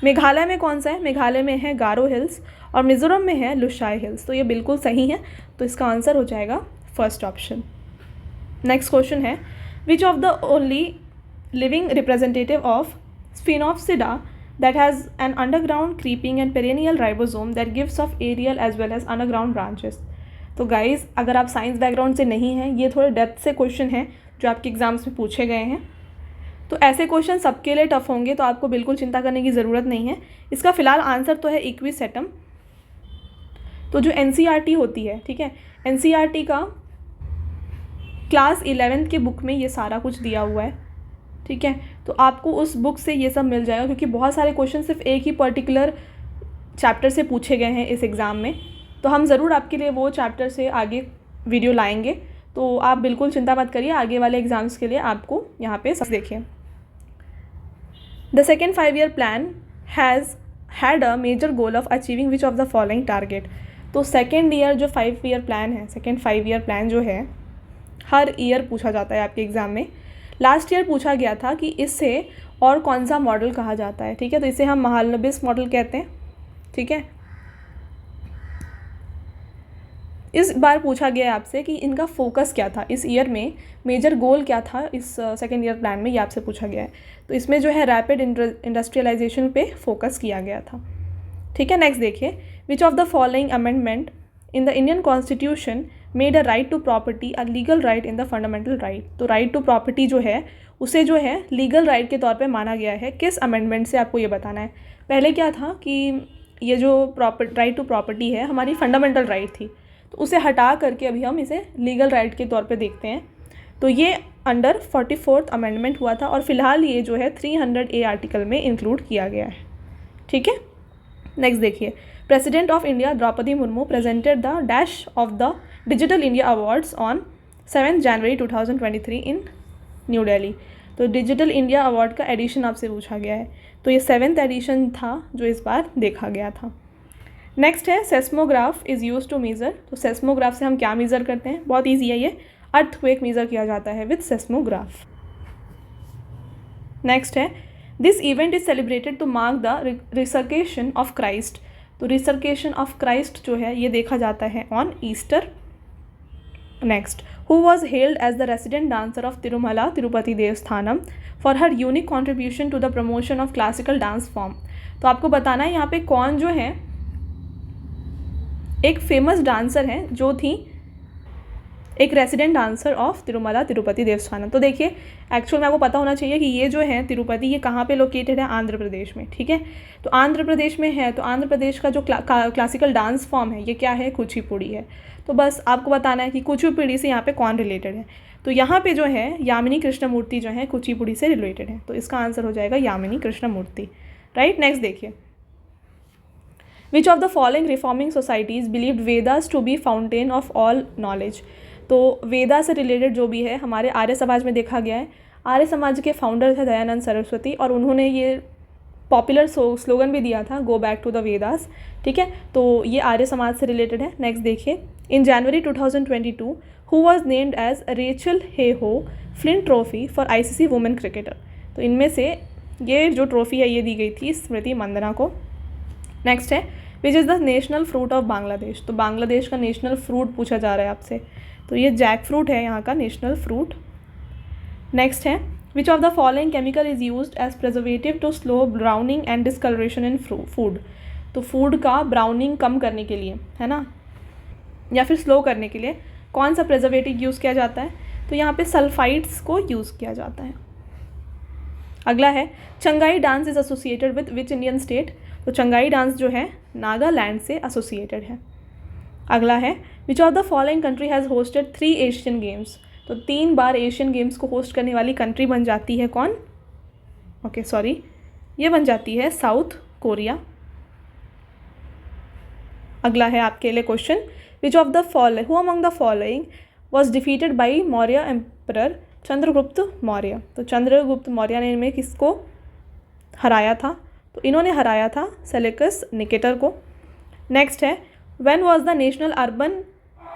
Speaker 1: मेघालय में कौन सा है, मेघालय में है गारो हिल्स, और मिज़ोरम में है लुशाई हिल्स। तो ये बिल्कुल सही है, तो इसका आंसर हो जाएगा फर्स्ट ऑप्शन। नेक्स्ट क्वेश्चन है which of the only living representative of Sphenopsida that has an underground creeping and perennial ribosome that gives off aerial as well as underground branches। तो गाइज अगर आप science background से नहीं हैं, ये थोड़े depth से क्वेश्चन हैं जो आपके एग्जाम्स में पूछे गए हैं। तो ऐसे क्वेश्चन सबके लिए टफ होंगे, तो आपको बिल्कुल चिंता करने की ज़रूरत नहीं है। इसका फ़िलहाल आंसर तो है इक्विसेटम। तो जो NCERT होती है, ठीक है, NCERT का क्लास 11th के बुक में ये सारा कुछ दिया हुआ है, ठीक है। तो आपको उस बुक से ये सब मिल जाएगा, क्योंकि बहुत सारे क्वेश्चन सिर्फ एक ही पर्टिकुलर चैप्टर से पूछे गए हैं इस एग्ज़ाम में। तो हम ज़रूर आपके लिए वो चैप्टर से आगे वीडियो लाएंगे, तो आप बिल्कुल चिंता मत करिए, आगे वाले एग्ज़ाम्स के लिए आपको यहाँ पे सब देखिए। The second 5-year plan has had a major goal of achieving which of the following target. तो सेकेंड ईयर जो 5-year प्लान है, सेकेंड 5-year प्लान जो है हर ईयर पूछा जाता है आपके एग्ज़ाम में। लास्ट ईयर पूछा गया था कि इससे और कौन सा मॉडल कहा जाता है, ठीक है। तो इसे हम महालनोबिस मॉडल कहते हैं, ठीक है। इस बार पूछा गया है आपसे कि इनका फोकस क्या था इस ईयर में, मेजर गोल क्या था इस सेकेंड ईयर प्लान में, ये आपसे पूछा गया है। तो इसमें जो है रैपिड इंडस्ट्रियलाइजेशन पे फोकस किया गया था, ठीक है। नेक्स्ट देखिए which of the following amendment in the Indian constitution made a right to property a legal right in the fundamental right. तो राइट टू प्रॉपर्टी जो है उसे जो है लीगल राइट के तौर पे माना गया है। किस अमेंडमेंट से आपको ये बताना है। पहले क्या था कि ये जो राइट टू प्रॉपर्टी है हमारी फंडामेंटल राइट थी, तो उसे हटा करके अभी हम इसे लीगल राइट के तौर पे देखते हैं। तो ये अंडर 44th अमेंडमेंट हुआ था और फिलहाल ये जो है 300A आर्टिकल में इंक्लूड किया गया है, ठीक है। नेक्स्ट देखिए president of India Draupadi Murmu presented the dash of the digital India awards on 7 January 2023 in New Delhi. तो डिजिटल इंडिया अवार्ड का एडिशन आपसे पूछा गया है, तो ये 7th एडिशन था जो इस बार देखा गया था। नेक्स्ट है seismograph is use to measure. तो सेस्मोग्राफ से हम क्या मेज़र करते हैं, बहुत ईजी है ये, अर्थक्वेक मेज़र किया जाता है विद सेस्मोग्राफ। नेक्स्ट है this event is celebrated to mark the resurrection of Christ. तो रिसर्केशन ऑफ क्राइस्ट जो है ये देखा जाता है on Easter. Next who was held as the resident dancer of Tirumala Tirupati Devasthanam for her unique contribution to the promotion of classical dance form. तो आपको बताना है यहाँ पे कौन जो है एक फेमस डांसर है जो थी एक resident dancer of Tirumala Tirupati Devasthanam. तो देखिए एक्चुअल में आपको पता होना चाहिए कि ये जो है तिरुपति ये कहाँ पे लोकेटेड है, आंध्र प्रदेश में, ठीक है। तो आंध्र प्रदेश में है, तो आंध्र प्रदेश का जो क्लासिकल डांस फॉर्म है ये क्या है, कुचिपुड़ी है। तो बस आपको बताना है कि कुचिपुड़ी से यहाँ पे कौन रिलेटेड है। तो यहाँ पे जो है यामिनी कृष्णमूर्ति जो है कुचिपुड़ी से रिलेटेड है, तो इसका आंसर हो जाएगा यामिनी कृष्णमूर्ति, राइट। नेक्स्ट देखिए which of the following reforming societies believed Vedas to be fountain of all knowledge. तो वेदा से रिलेटेड जो भी है हमारे आर्य समाज में देखा गया है। आर्य समाज के फाउंडर थे दयानंद सरस्वती और उन्होंने ये पॉपुलर स्लोगन भी दिया था go back to the Vedas, ठीक है। तो ये आर्य समाज से रिलेटेड है। नेक्स्ट देखिए in January 2022 who was named as Rachael Heyhoe Flint trophy for ICC women cricketer. तो इनमें से ये जो ट्रॉफी है ये दी गई थी स्मृति मंदना को। नेक्स्ट है which is the national fruit of Bangladesh, तो बांग्लादेश का नेशनल फ्रूट पूछा जा रहा है आपसे, तो ये जैक फ्रूट है यहाँ का नेशनल फ्रूट। नेक्स्ट है which of the following chemical is used as preservative to slow browning and discolouration in food, तो फूड का ब्राउनिंग कम करने के लिए, है ना, या फिर स्लो करने के लिए कौन सा प्रिजर्वेटिव यूज़ किया जाता है, तो यहाँ पे सल्फाइड्स को यूज़ किया जाता है। अगला है चंगाई dance is associated with which Indian state, तो चंगाई डांस जो है नागालैंड से एसोसिएटेड है। अगला है which of the following country has hosted 3 Asian games, तो 3 बार एशियन गेम्स को होस्ट करने वाली कंट्री बन जाती है कौन, ये बन जाती है साउथ कोरिया। अगला है आपके लिए question which of the following who among the following was defeated by Maurya emperor Chandragupta Maurya, तो चंद्रगुप्त मौर्य ने इनमें किसको हराया था, तो इन्होंने हराया था सेलेकस निकेटर को। नेक्स्ट है when was the national urban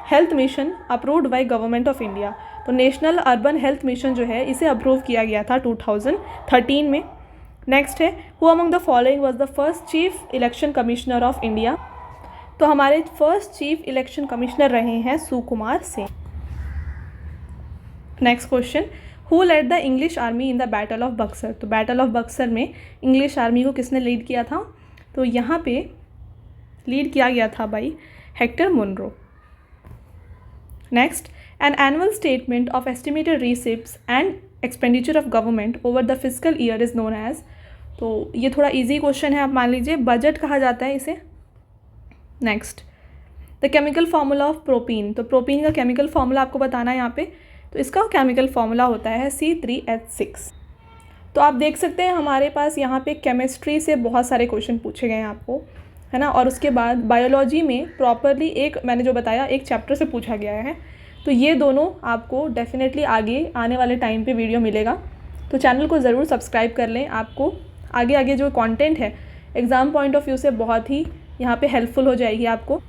Speaker 1: health mission approved by government of India, तो नेशनल अर्बन हेल्थ मिशन जो है इसे अप्रूव किया गया था 2013 में। नेक्स्ट है who among the following was the first chief election commissioner of India, तो हमारे फर्स्ट चीफ इलेक्शन कमिश्नर रहे हैं Sukumar Sen. Next question who led the English army in the battle of Buxar, तो बैटल ऑफ बक्सर में इंग्लिश आर्मी को किसने lead किया था, तो यहाँ पे लीड किया गया था by Hector Munro. Next an annual statement of estimated receipts and expenditure of government over the physical year is known as, तो ये थोड़ा इजी क्वेश्चन है, आप मान लीजिए बजट कहा जाता है इसे। Next the chemical formula of propene, तो प्रोपीन का केमिकल फार्मूला आपको बताना है यहाँ पे, तो इसका केमिकल फार्मूला होता है C3H6। तो आप देख सकते हैं हमारे पास यहाँ पे केमिस्ट्री से बहुत सारे क्वेश्चन पूछे गए हैं आपको, है ना, और उसके बाद बायोलॉजी में प्रॉपरली एक मैंने जो बताया एक चैप्टर से पूछा गया है, तो ये दोनों आपको डेफिनेटली आगे आने वाले टाइम पे वीडियो मिलेगा, तो चैनल को ज़रूर सब्सक्राइब कर लें, आपको आगे आगे जो कंटेंट है एग्ज़ाम पॉइंट ऑफ व्यू से बहुत ही यहाँ पे हेल्पफुल हो जाएगी आपको।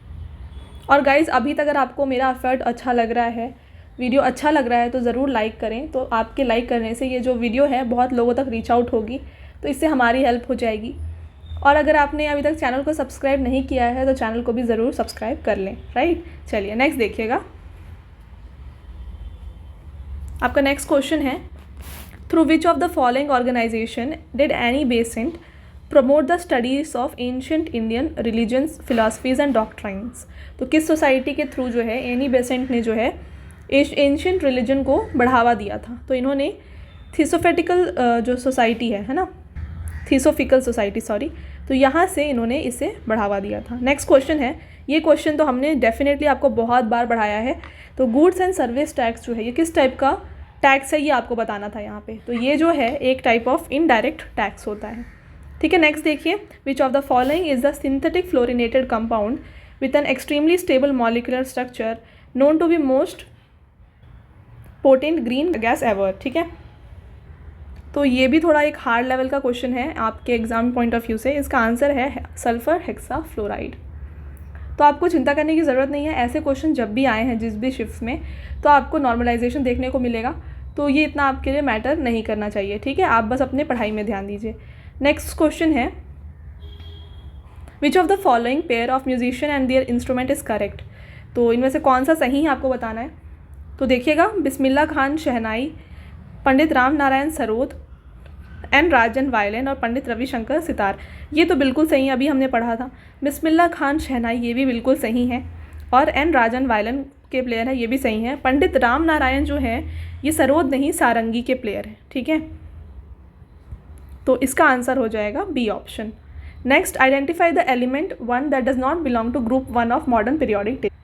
Speaker 1: और गाइज़ अभी तक अगर आपको मेरा एफर्ट अच्छा लग रहा है, वीडियो अच्छा लग रहा है, तो ज़रूर लाइक करें, तो आपके लाइक करने से ये जो वीडियो है बहुत लोगों तक रीच आउट होगी, तो इससे हमारी हेल्प हो जाएगी। और अगर आपने अभी तक चैनल को सब्सक्राइब नहीं किया है तो चैनल को भी ज़रूर सब्सक्राइब कर लें, राइट। चलिए नेक्स्ट देखिएगा, आपका नेक्स्ट क्वेश्चन है through which of the following organisation did Annie Besant promote the studies of ancient Indian religions philosophies and doctrines, तो किस सोसाइटी के थ्रू जो है एनी बेसेंट ने जो है एंशिएंट रिलीजन को बढ़ावा दिया था, तो इन्होंने थियोसॉफिकल जो सोसाइटी है ना, थियोसॉफिकल सोसाइटी सॉरी, तो यहाँ से इन्होंने इसे बढ़ावा दिया था। नेक्स्ट क्वेश्चन है, ये क्वेश्चन तो हमने डेफिनेटली आपको बहुत बार बढ़ाया है, तो गुड्स एंड सर्विस टैक्स जो है ये किस टाइप का टैक्स है ये आपको बताना था यहाँ पे, तो ये जो है एक टाइप ऑफ इनडायरेक्ट टैक्स होता है, ठीक है। नेक्स्ट देखिए which of the following is the synthetic fluorinated compound with an extremely stable molecular structure known to be most potent green gas ever, ठीक है। तो ये भी थोड़ा एक हार्ड लेवल का क्वेश्चन है आपके एग्जाम पॉइंट ऑफ व्यू से, इसका आंसर है सल्फर हेक्साफ्लोराइड। तो आपको चिंता करने की ज़रूरत नहीं है, ऐसे क्वेश्चन जब भी आए हैं जिस भी शिफ्ट में तो आपको नॉर्मलाइजेशन देखने को मिलेगा, तो ये इतना आपके लिए मैटर नहीं करना चाहिए, ठीक है। आप बस अपने पढ़ाई में ध्यान दीजिए। नेक्स्ट क्वेश्चन है which of the following pair of musician and their instrument is correct, तो इनमें से कौन सा सही है आपको बताना है। तो देखिएगा बिस्मिल्लाह खान शहनाई, पंडित राम नारायण सरोद, एन राजन वायलिन और पंडित रविशंकर सितार, ये तो बिल्कुल सही है, अभी हमने पढ़ा था। बिस्मिल्लाह खान शहनाई ये भी बिल्कुल सही है, और एन राजन वायलिन के प्लेयर है ये भी सही है। पंडित राम नारायण जो है ये सरोद नहीं सारंगी के प्लेयर है, ठीक है। तो इसका आंसर हो जाएगा B option. Next identify the element one that does not belong to group one of modern periodic table,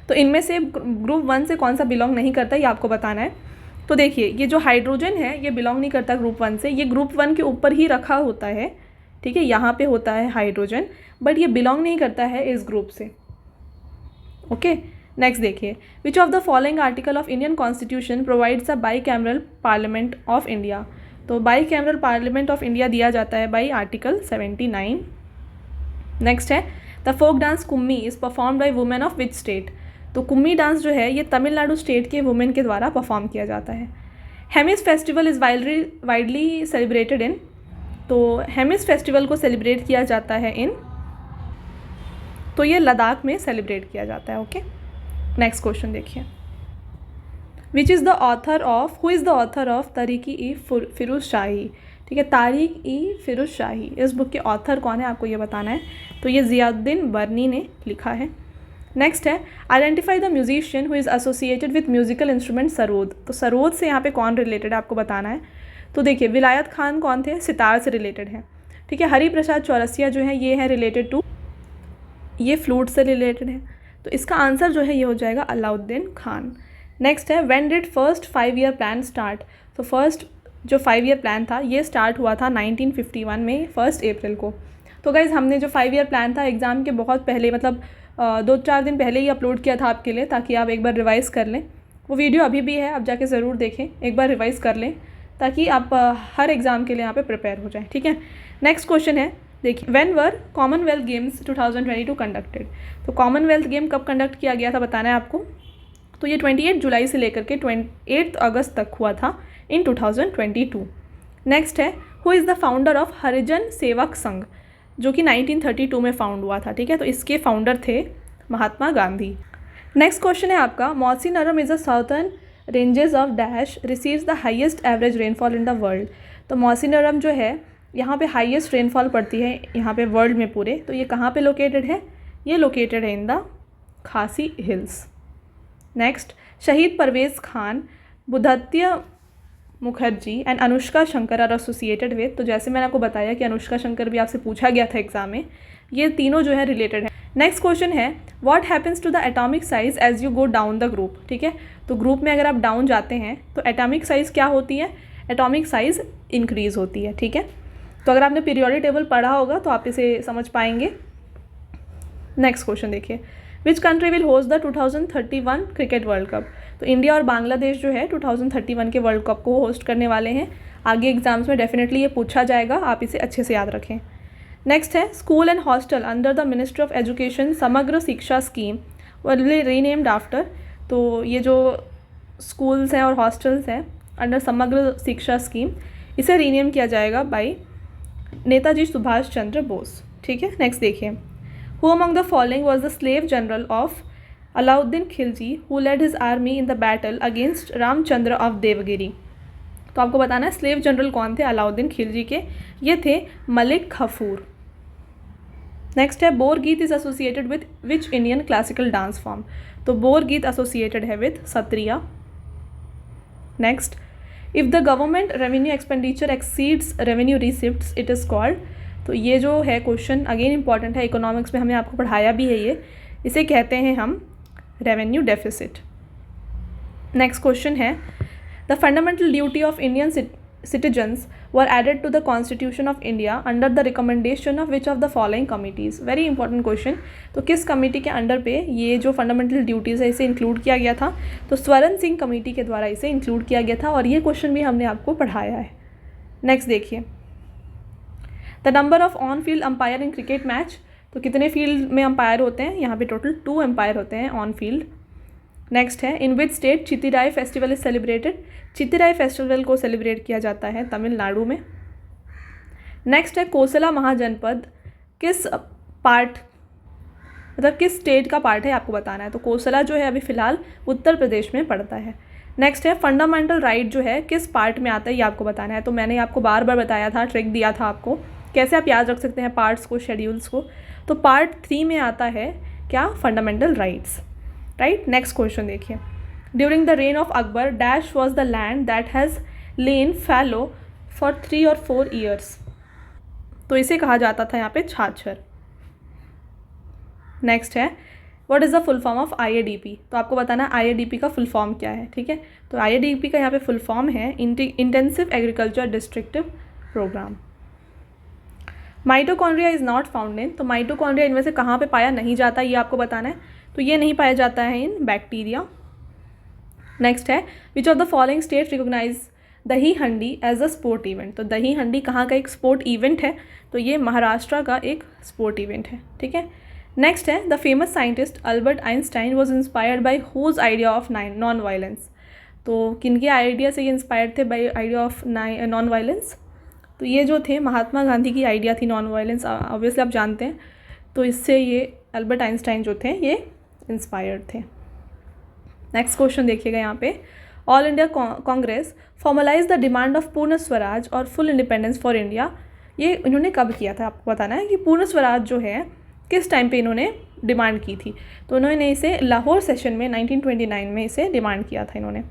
Speaker 1: तो इनमें से ग्रुप वन से कौन सा बिलोंग नहीं करता ये आपको बताना है। तो देखिए ये जो हाइड्रोजन है ये बिलोंग नहीं करता ग्रुप वन से, ये ग्रुप वन के ऊपर ही रखा होता है, ठीक है, यहाँ पे होता है हाइड्रोजन, बट ये बिलोंग नहीं करता है इस ग्रुप से, ओके। नेक्स्ट देखिए which of the following article of Indian constitution provides a bicameral parliament of India, तो bicameral parliament of India दिया जाता है बाई आर्टिकल 79। नेक्स्ट है the folk dance Kummi is perform by women of which state, तो Kummi dance जो है ये Tamil Nadu state के वुमेन के द्वारा परफॉर्म किया जाता है। Hemis festival is widely celebrated in, तो हेमिस फेस्टिवल को सेलिब्रेट किया जाता है इन तो ये लद्दाख में सेलिब्रेट किया जाता है। ओके, नेक्स्ट क्वेश्चन देखिए, who is the author of Tarikh-i-Firoz Shahi. ठीक है, तारीक-ई-फिरोज़ शाही, इस बुक के ऑथर कौन है आपको ये बताना है। तो ये ज़ियाउद्दीन बर्नी ने लिखा है। नेक्स्ट है, identify the musician who is associated with musical instrument sarod. तो सरोद से यहाँ पे कौन रिलेटेड है आपको बताना है। तो देखिए, विलायत खान कौन थे, सितार से रिलेटेड है। ठीक है, हरि प्रसाद चौरसिया जो है ये है रिलेटेड टू, ये फ्लूट से रिलेटेड है। तो इसका आंसर जो है ये हो जाएगा अलाउद्दीन खान। नेक्स्ट है, when did first 5 year plan start. तो फर्स्ट जो 5 ईयर प्लान था ये स्टार्ट हुआ था 1951 में 1 अप्रैल को। तो गाइज़ हमने जो 5 ईयर प्लान था एग्ज़ाम के बहुत पहले, मतलब 2-4 दिन पहले ही अपलोड किया था आपके लिए, ताकि आप एक बार रिवाइज़ कर लें। वो वीडियो अभी भी है, आप जाके ज़रूर देखें, एक बार रिवाइज़ कर लें ताकि आप हर एग्ज़ाम के लिए यहाँ पे प्रिपेयर हो जाएं। ठीक है, नेक्स्ट क्वेश्चन है, देखिए, when were Commonwealth games 2022 conducted. तो कॉमनवेल्थ गेम कब कंडक्ट किया गया था बताना है आपको। तो ये 28 जुलाई से लेकर के 28 अगस्त तक हुआ था इन 2022। नेक्स्ट है, who is the founder of Harijan Sevak Sangh, जो कि 1932 में फाउंड हुआ था। ठीक है, तो इसके फाउंडर थे महात्मा गांधी। नेक्स्ट क्वेश्चन है आपका, Mawsynram is the southern ranges of dash receives the highest average rainfall in the world. तो मौसीनरम जो है यहाँ पे हाईएस्ट रेनफॉल पड़ती है यहाँ पे वर्ल्ड में पूरे। तो ये कहाँ पे लोकेटेड है, ये लोकेटेड है in the Khasi hills. Next, Shahid Parvez Khan, Buddhaditya Mukherjee and Anoushka Shankar are associated with. तो जैसे मैंने आपको बताया कि अनुष्का शंकर भी आपसे पूछा गया था एग्जाम में, ये तीनों जो है रिलेटेड है। नेक्स्ट क्वेश्चन है, what happens to the atomic size as you go down the group. ठीक है, तो ग्रुप में अगर आप डाउन जाते हैं तो एटॉमिक साइज़ क्या होती है, एटॉमिक साइज़ इंक्रीज़ होती है। ठीक है, तो अगर आपने पीरियोडिक टेबल पढ़ा होगा तो आप इसे समझ पाएंगे। नेक्स्ट क्वेश्चन देखिए, which country will host the 2031 cricket world cup. तो इंडिया और बांग्लादेश जो है 2031 के वर्ल्ड कप को होस्ट करने वाले हैं। आगे एग्जाम्स में डेफिनेटली ये पूछा जाएगा, आप इसे अच्छे से याद रखें। नेक्स्ट है, school and hostel under the ministry of education समग्र शिक्षा स्कीम विल रीनेम्ड आफ्टर। तो ये जो स्कूल्स हैं और हॉस्टल्स हैं अंडर समग्र शिक्षा स्कीम, इसे रीनेम किया जाएगा बाई नेताजी सुभाष चंद्र बोस। ठीक है, नेक्स्ट देखिए, who among the following was the slave general of Alauddin Khilji who led his army in the battle against Ramachandra of Devagiri. तो आपको बताना है स्लेव जनरल कौन थे अलाउद्दीन खिलजी के, ये थे मलिक कफूर। नेक्स्ट है, बोर गीत is associated with which Indian classical dance form. तो बोर गीत एसोसिएटेड है with Sattriya. Next, if the government revenue expenditure exceeds revenue receipts it is called. तो ये जो है क्वेश्चन अगेन इंपॉर्टेंट है, इकोनॉमिक्स में हमने आपको पढ़ाया भी है ये, इसे कहते हैं हम रेवेन्यू डेफिसिट। नेक्स्ट क्वेश्चन है, the fundamental duty of Indian citizens were added to the constitution of India under the recommendation of which of the following committees. Very important question. तो किस कमेटी के अंडर पे ये जो fundamental duties है इसे include किया गया था। तो स्वर्ण सिंह कमेटी के द्वारा इसे इंक्लूड किया गया था, और ये क्वेश्चन भी हमने आपको पढ़ाया है। नेक्स्ट देखिए, the number of on field umpire in cricket match. तो कितने फील्ड में अंपायर होते हैं, यहाँ पे टोटल 2 अंपायर होते हैं ऑन फील्ड। नेक्स्ट है, in which state Chithirai festival is celebrated. Chithirai festival को सेलिब्रेट किया जाता है तमिलनाडु में। नेक्स्ट है, कोसला महाजनपद किस पार्ट, मतलब किस स्टेट का पार्ट है आपको बताना है। तो कोसला जो है अभी फ़िलहाल उत्तर प्रदेश में पड़ता है। नेक्स्ट है, फंडामेंटल राइट जो है किस पार्ट में आता है ये आपको बताना है। तो मैंने आपको बार बार बताया था, ट्रिक दिया था आपको कैसे आप याद रख सकते हैं पार्ट्स को, शेड्यूल्स को। तो पार्ट 3 में आता है क्या, fundamental rights, right. Next question देखिए, during the reign of Akbar dash was the land that has lain fallow for 3 और 4 ईयर्स। तो इसे कहा जाता था यहाँ पे छाछर। नेक्स्ट है, what is the full form of IADP। तो आपको बताना है IADP का फुल फॉर्म क्या है। ठीक है, तो IADP का यहाँ पे फुल फॉर्म है intensive agriculture destructive programme. Mitochondria is not found in. तो माइटोकॉन्ड्रिया इनमें से कहाँ पे पाया नहीं जाता ये आपको बताना है। तो ये नहीं पाया जाता है इन बैक्टीरिया। नेक्स्ट है, which of the following state recognize dahi handi as a sport event. तो दही हंडी कहाँ का एक स्पोर्ट इवेंट है, तो ये महाराष्ट्र का एक स्पोर्ट इवेंट है। ठीक है, नेक्स्ट है, the famous scientist Albert Einstein was inspired by whose idea of non violence. तो किनके आइडिया से ये इंस्पायर्ड थे by idea of non violence. तो ये जो थे महात्मा गांधी की आइडिया थी नॉन वायलेंस, ऑब्वियसली आप जानते हैं। तो इससे ये एल्बर्ट आइंस्टाइन जो थे ये इंस्पायर्ड थे। नेक्स्ट क्वेश्चन देखिएगा यहाँ पे, all India Congress formalise the demand of Purna Swaraj और फुल इंडिपेंडेंस फॉर इंडिया, ये इन्होंने कब किया था? आपको बताना है कि पूर्ण स्वराज जो है किस टाइम पे इन्होंने डिमांड की थी। तो उन्होंने इसे लाहौर सेशन में 1929 में इसे डिमांड किया था इन्होंने।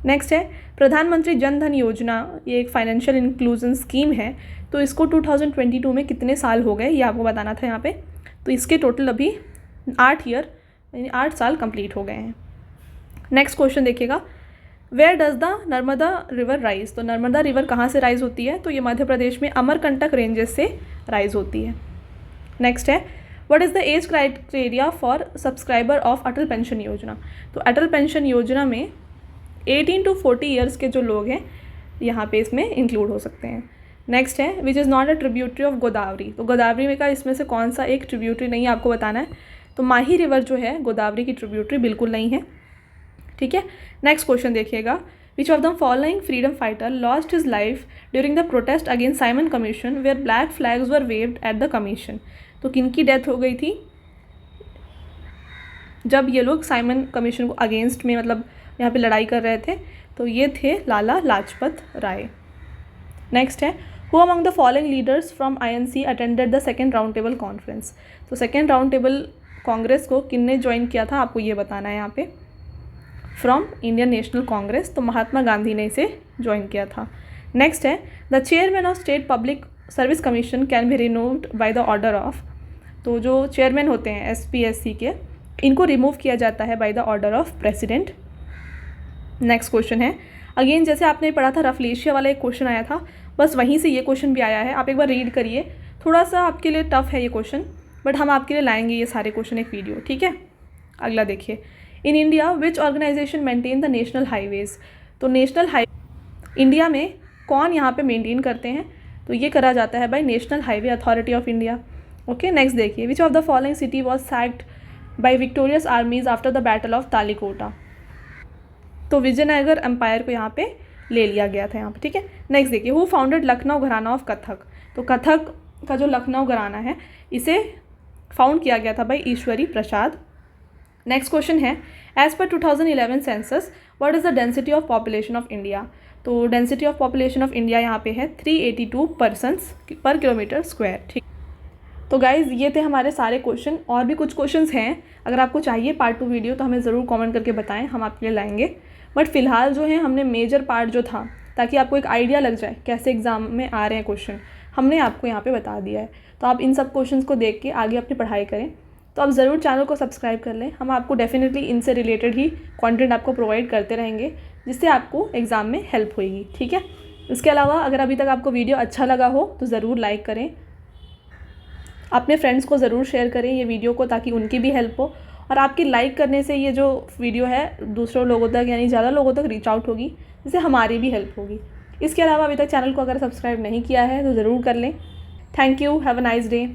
Speaker 1: नेक्स्ट है प्रधानमंत्री जन धन योजना, ये एक फाइनेंशियल इंक्लूजन स्कीम है, तो इसको 2022 में कितने साल हो गए ये आपको बताना था यहाँ पे। तो इसके टोटल अभी 8 ईयर यानी 8 साल कंप्लीट हो गए हैं। नेक्स्ट क्वेश्चन देखिएगा, where does the Narmada river rise, तो नर्मदा रिवर कहाँ से राइज होती है? तो ये मध्य प्रदेश में अमरकंटक रेंजेस से राइज होती है। नेक्स्ट है what is the age criteria for subscriber of Atal pension योजना, तो अटल पेंशन योजना में 18 to 40 ईयर्स के जो लोग हैं यहाँ पे इसमें इंक्लूड हो सकते हैं। नेक्स्ट है which is not a tributary of Godavari, तो गोदावरी में का इसमें से कौन सा एक ट्रिब्यूटरी नहीं है आपको बताना है। तो माही रिवर जो है गोदावरी की ट्रिब्यूटरी बिल्कुल नहीं है, ठीक है। नेक्स्ट क्वेश्चन देखिएगा, which of the following freedom fighter lost his life during the protest against Simon commission where black flags were waved at the commission, तो किनकी डेथ हो गई थी जब ये लोग साइमन कमीशन को अगेंस्ट में मतलब यहाँ पे लड़ाई कर रहे थे? तो ये थे लाला लाजपत राय। नेक्स्ट है who among the following leaders from INC attended the second round table conference, तो सेकेंड राउंड टेबल कांग्रेस को किसने ज्वाइन किया था आपको ये बताना है यहाँ पे। फ्रॉम इंडियन नेशनल कांग्रेस, तो महात्मा गांधी ने इसे ज्वाइन किया था। नेक्स्ट है the chairman of state public service commission can be removed by the order of, तो जो चेयरमैन होते हैं SPSC के इनको रिमूव किया जाता है by the order of president. Next question है अगेन जैसे आपने पढ़ा था रफलेशिया वाला एक क्वेश्चन आया था, बस वहीं से ये क्वेश्चन भी आया है, आप एक बार रीड करिए। थोड़ा सा आपके लिए टफ है ये क्वेश्चन, बट हम आपके लिए लाएंगे ये सारे क्वेश्चन एक वीडियो, ठीक है। अगला देखिए, in India which organisation maintain the national highways, तो नेशनल हाईवे इंडिया में कौन यहाँ पे मेंटेन करते हैं? तो ये करा जाता है by national highway authority of India. Okay, next देखिए, which of the following city was sacked by victorious armies after the battle of Talikota, तो विजयनगर एम्पायर को यहाँ पे ले लिया गया था यहाँ पे, ठीक है। नेक्स्ट देखिए, हु फाउंडेड लखनऊ घराना ऑफ कथक, तो कथक का जो लखनऊ घराना है इसे फाउंड किया गया था by Ishwari Prasad. Next question है as per 2011 census what is the density of population of India, तो density of population of India यहाँ पे है 382 पर्सन्स पर किलोमीटर स्क्वायर, ठीक। तो गाइज़ ये थे हमारे सारे क्वेश्चन, और भी कुछ क्वेश्चंस हैं, अगर आपको चाहिए पार्ट 2 वीडियो तो हमें ज़रूर कमेंट करके बताएं, हम आपके लिए लाएंगे। बट फिलहाल जो है हमने मेजर पार्ट जो था, ताकि आपको एक आइडिया लग जाए कैसे एग्ज़ाम में आ रहे हैं क्वेश्चन, हमने आपको यहाँ पे बता दिया है। तो आप इन सब क्वेश्चंस को देख के आगे अपनी पढ़ाई करें। तो आप ज़रूर चैनल को सब्सक्राइब कर लें, हम आपको डेफिनेटली इनसे रिलेटेड ही कंटेंट आपको प्रोवाइड करते रहेंगे, जिससे आपको एग्ज़ाम में हेल्प होगी, ठीक है। इसके अलावा अगर अभी तक आपको वीडियो अच्छा लगा हो तो ज़रूर लाइक करें, अपने फ्रेंड्स को ज़रूर शेयर करें ये वीडियो को, ताकि उनकी भी हेल्प हो। और आपकी लाइक करने से ये जो वीडियो है दूसरों लोगों तक यानी ज़्यादा लोगों तक रीच आउट होगी, जिससे हमारी भी हेल्प होगी। इसके अलावा अभी तक चैनल को अगर सब्सक्राइब नहीं किया है तो ज़रूर कर लें। Thank you, have a nice day.